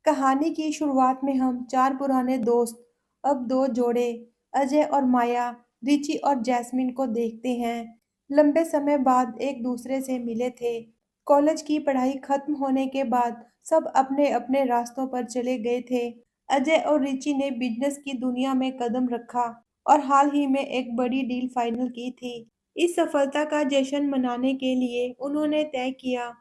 कहानी की शुरुआत में हम चार पुराने दोस्त, अब दो जोड़े, अजय और माया, रिची और जैस्मिन को देखते हैं। लंबे समय बाद एक दूसरे से मिले थे। कॉलेज की पढ़ाई खत्म होने के बाद सब अपने अपने रास्तों पर चले गए थे। अजय और रिची ने बिजनेस की दुनिया में कदम रखा और हाल ही में एक बड़ी डील फाइनल की थी। इस सफलता का जश्न मनाने के लिए उन्होंने तय किया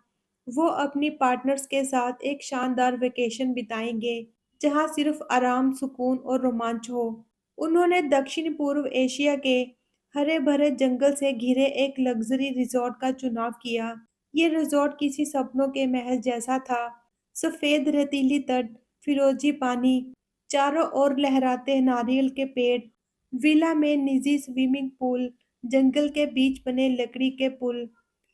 वो अपनी पार्टनर्स के साथ एक शानदार वेकेशन बिताएंगे, जहां सिर्फ आराम, सुकून और रोमांच हो। उन्होंने दक्षिण पूर्व एशिया के हरे भरे जंगल से घिरे एक लग्जरी रिजॉर्ट का चुनाव किया। ये रिजॉर्ट किसी सपनों के महल जैसा था। सफेद रेतीली तट, फिरोजी पानी, चारों ओर लहराते नारियल के पेड़, विला में निजी स्विमिंग पूल, जंगल के बीच बने लकड़ी के पुल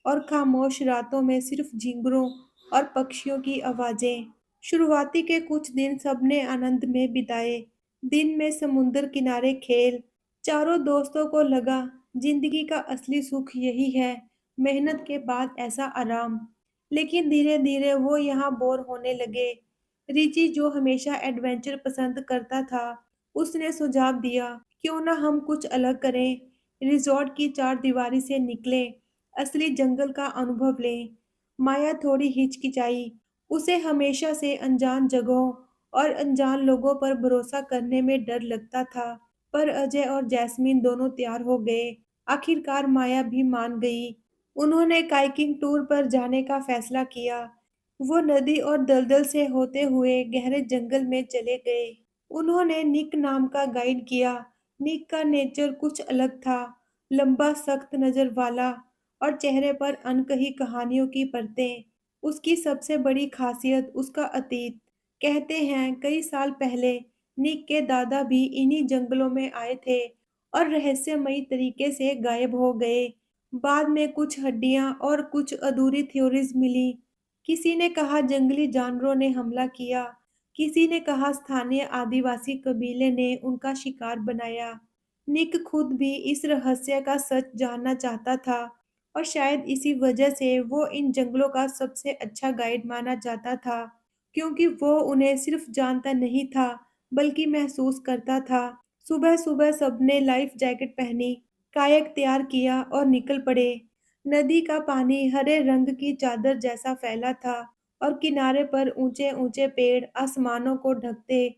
और खामोश रातों में सिर्फ झींगरों और पक्षियों की आवाजें। शुरुआती के कुछ दिन सबने आनंद में बिताए। दिन में समुंदर किनारे खेल। चारों दोस्तों को लगा जिंदगी का असली सुख यही है, मेहनत के बाद ऐसा आराम। लेकिन धीरे धीरे वो यहाँ बोर होने लगे। रिची, जो हमेशा एडवेंचर पसंद करता था, उसने सुझाव दिया, क्यों ना हम कुछ अलग करें, रिजॉर्ट की चारदीवारी से निकले, असली जंगल का अनुभव लें। माया थोड़ी हिचकिचाई। उसे हमेशा से अनजान जगहों और अनजान लोगों पर भरोसा करने में डर लगता था। पर अजय और जैस्मीन दोनों तैयार हो गए। आखिरकार माया भी मान गई। उन्होंने काइकिंग टूर पर जाने का फैसला किया। वो नदी और दलदल से होते हुए गहरे जंगल में चले गए। उन्होंने निक नाम का गाइड किया। निक का नेचर कुछ अलग था, लंबा सख्त नजर वाला और चेहरे पर अनकही कहानियों की परतें। उसकी सबसे बड़ी खासियत उसका अतीत। कहते हैं कई साल पहले निक के दादा भी इन्हीं जंगलों में आए थे और रहस्यमयी तरीके से गायब हो गए। बाद में कुछ हड्डियां और कुछ अधूरी थ्योरीज मिली। किसी ने कहा जंगली जानवरों ने हमला किया, किसी ने कहा स्थानीय आदिवासी कबीले ने उनका शिकार बनाया। निक खुद भी इस रहस्य का सच जानना चाहता था और शायद इसी वजह से वो इन जंगलों का सबसे अच्छा गाइड माना जाता था, क्योंकि वो उन्हें सिर्फ जानता नहीं था बल्कि महसूस करता था। सुबह सुबह सबने लाइफ जैकेट पहनी, कायाक तैयार किया और निकल पड़े। नदी का पानी हरे रंग की चादर जैसा फैला था और किनारे पर ऊंचे ऊंचे पेड़ आसमानों को ढकते।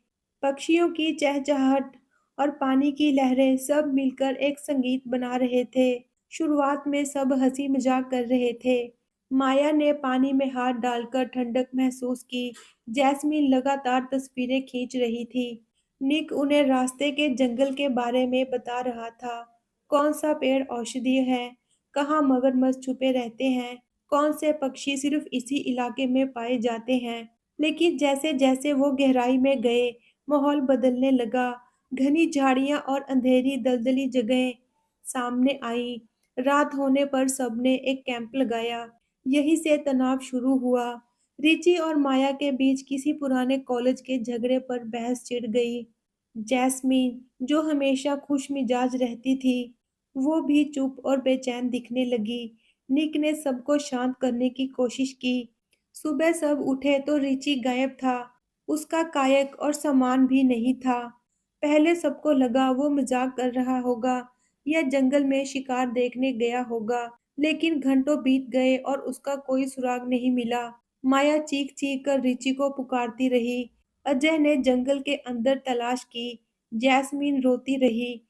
पक्षियों की चहचहाहट और पानी की लहरें सब मिलकर एक संगीत बना रहे थे। शुरुआत में सब हंसी मजाक कर रहे थे। माया ने पानी में हाथ डालकर ठंडक महसूस की। जैस्मीन लगातार तस्वीरें खींच रही थी। निक उन्हें रास्ते के जंगल के बारे में बता रहा था। कौन सा पेड़ औषधीय है, कहाँ मगरमच्छ छुपे रहते हैं, कौन से पक्षी सिर्फ इसी इलाके में पाए जाते हैं। लेकिन जैसे जैसे वो गहराई में गए, माहौल बदलने लगा। घनी झाड़ियां और अंधेरी दलदली जगहें सामने आई। रात होने पर सबने एक कैंप लगाया। यहीं से तनाव शुरू हुआ। रिची और माया के बीच किसी पुराने कॉलेज के झगड़े पर बहस छिड़ गई। जैस्मीन, जो हमेशा खुश मिजाज रहती थी, वो भी चुप और बेचैन दिखने लगी। निक ने सबको शांत करने की कोशिश की। सुबह सब उठे तो रिची गायब था। उसका कायक और सामान भी नहीं था। पहले सबको लगा वो मजाक कर रहा होगा या जंगल में शिकार देखने गया होगा, लेकिन घंटों बीत गए और उसका कोई सुराग नहीं मिला। माया चीख चीख कर रिची को पुकारती रही। अजय ने जंगल के अंदर तलाश की। जैस्मीन रोती रही।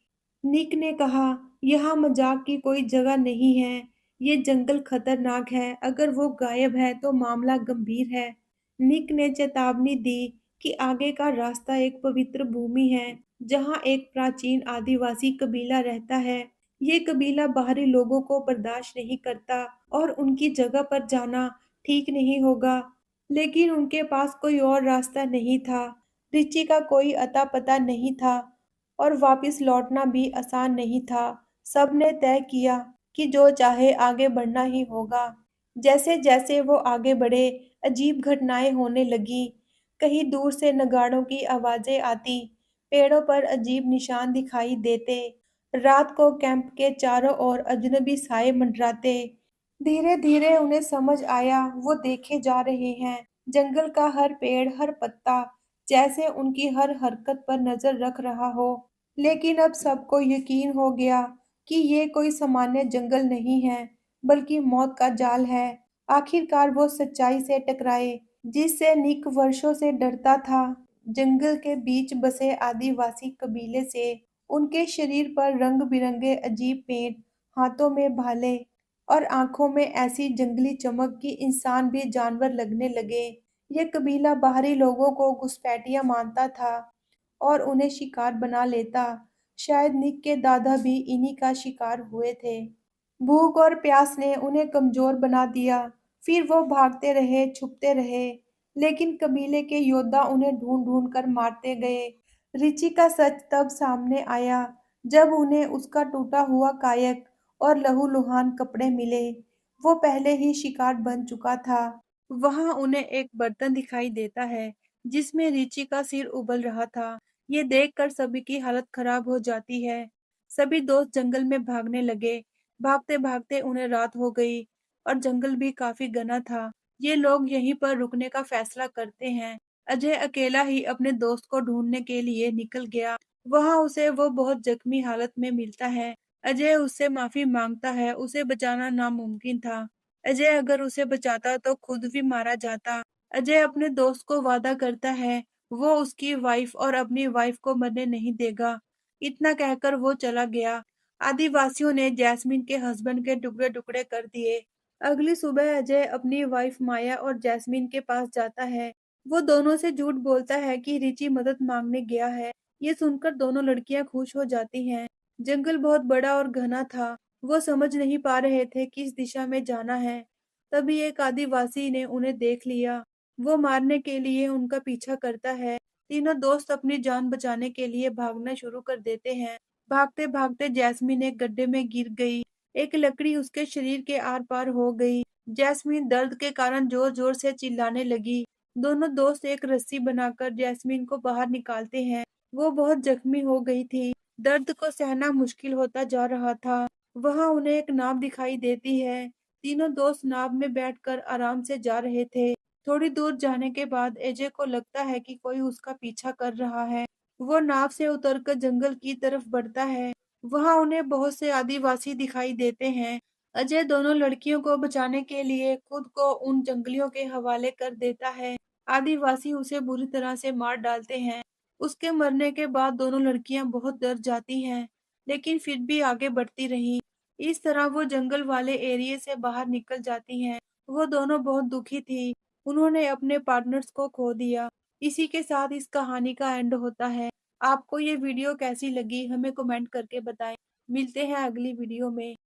निक ने कहा, यहाँ मजाक की कोई जगह नहीं है। ये जंगल खतरनाक है। अगर वो गायब है तो मामला गंभीर है। निक ने चेतावनी दी कि आगे का रास्ता एक पवित्र भूमि है, जहाँ एक प्राचीन आदिवासी कबीला रहता है। ये कबीला बाहरी लोगों को बर्दाश्त नहीं करता और उनकी जगह पर जाना ठीक नहीं होगा। लेकिन उनके पास कोई और रास्ता नहीं था। रिची का कोई अता पता नहीं था और वापस लौटना भी आसान नहीं था। सबने तय किया कि जो चाहे आगे बढ़ना ही होगा। जैसे जैसे वो आगे बढ़े, अजीब घटनाएं होने लगी। कहीं दूर से नगाड़ों की आवाजें आती, पेड़ों पर अजीब निशान दिखाई देते। रात को कैंप के चारों ओर अजनबी साए मंडराते। धीरे धीरे उन्हें समझ आया वो देखे जा रहे हैं। जंगल का हर पेड़, हर पत्ता जैसे उनकी हर हरकत पर नजर रख रहा हो। लेकिन अब सबको यकीन हो गया कि ये कोई सामान्य जंगल नहीं है, बल्कि मौत का जाल है। आखिरकार वो सच्चाई से टकराए, जिससे निक वर्षों से डरता था। जंगल के बीच बसे आदिवासी कबीले से उनके शरीर पर रंग-बिरंगे अजीब पेंट, हाथों में भाले और आंखों में ऐसी जंगली चमक कि इंसान भी जानवर लगने लगे। ये कबीला बाहरी लोगों को घुसपैठिया मानता था और उन्हें शिकार बना लेता। शायद निक के दादा भी इन्हीं का शिकार हुए थे। भूख और प्यास ने उन्हें कमजोर बना दिया। फिर वो भागते रहे, छुपते रहे, लेकिन कबीले के योद्धा उन्हें ढूंढ-ढूंढ कर मारते गए। रिची का सच तब सामने आया, जब उन्हें उसका टूटा हुआ कायक और लहूलुहान कपड़े मिले। वो पहले ही शिकार बन चुका था। वहां उन्हें एक बर्तन दिखाई देता है, जिसमें रिची का सिर उबल रहा था। ये देखकर सभी की हालत खराब हो जाती है। सभी दोस्त जंगल में भागने लगे। भागते-भागते उन्हें रात हो गई और जंगल भी काफी घना था। ये लोग यहीं पर रुकने का फैसला करते हैं। अजय अकेला ही अपने दोस्त को ढूंढने के लिए निकल गया। वहां उसे वो बहुत जख्मी हालत में मिलता है। अजय उससे माफी मांगता है, उसे बचाना नामुमकिन था। अजय अगर उसे बचाता तो खुद भी मारा जाता। अजय अपने दोस्त को वादा करता है, वो उसकी वाइफ और अपनी वाइफ को मरने नहीं देगा। इतना कहकर वो चला गया। आदिवासियों ने जैस्मिन के हस्बैंड के टुकड़े-टुकड़े कर दिए। अगली सुबह अजय अपनी वाइफ माया और जैस्मिन के पास जाता है। वो दोनों से झूठ बोलता है कि रिची मदद मांगने गया है। ये सुनकर दोनों लड़कियां खुश हो जाती हैं। जंगल बहुत बड़ा और घना था। वो समझ नहीं पा रहे थे किस दिशा में जाना है। तभी एक आदिवासी ने उन्हें देख लिया। वो मारने के लिए उनका पीछा करता है। तीनों दोस्त अपनी जान बचाने के लिए भागना शुरू कर देते हैं। भागते-भागते जैस्मिन एक गड्ढे में गिर गई। एक लकड़ी उसके शरीर के आर-पार हो गई। जैस्मिन दर्द के कारण जोर-जोर से चिल्लाने लगी। दोनों दोस्त एक रस्सी बनाकर जैस्मिन को बाहर निकालते हैं। वो बहुत जख्मी हो गई थी। दर्द को सहना मुश्किल होता जा रहा था। वहां उन्हें एक नाव दिखाई देती है। तीनों दोस्त नाव में बैठकर आराम से जा रहे थे। थोड़ी दूर जाने के बाद अजय को लगता है कि कोई उसका पीछा कर रहा है। वो नाव से उतरकर जंगल की तरफ बढ़ता है। वहां उन्हें बहुत से आदिवासी दिखाई देते हैं। अजय दोनों लड़कियों को बचाने के लिए खुद को उन जंगलियों के हवाले कर देता है। आदिवासी उसे बुरी तरह से मार डालते हैं। उसके मरने के बाद दोनों लड़कियां बहुत डर जाती हैं, लेकिन फिर भी आगे बढ़ती रहीं। इस तरह वो जंगल वाले एरिया से बाहर निकल जाती हैं। वो दोनों बहुत दुखी थी। उन्होंने अपने पार्टनर्स को खो दिया। इसी के साथ इस कहानी का एंड होता है। आपको ये वीडियो कैसी लगी हमें कमेंट करके बताएं। मिलते हैं अगली वीडियो में।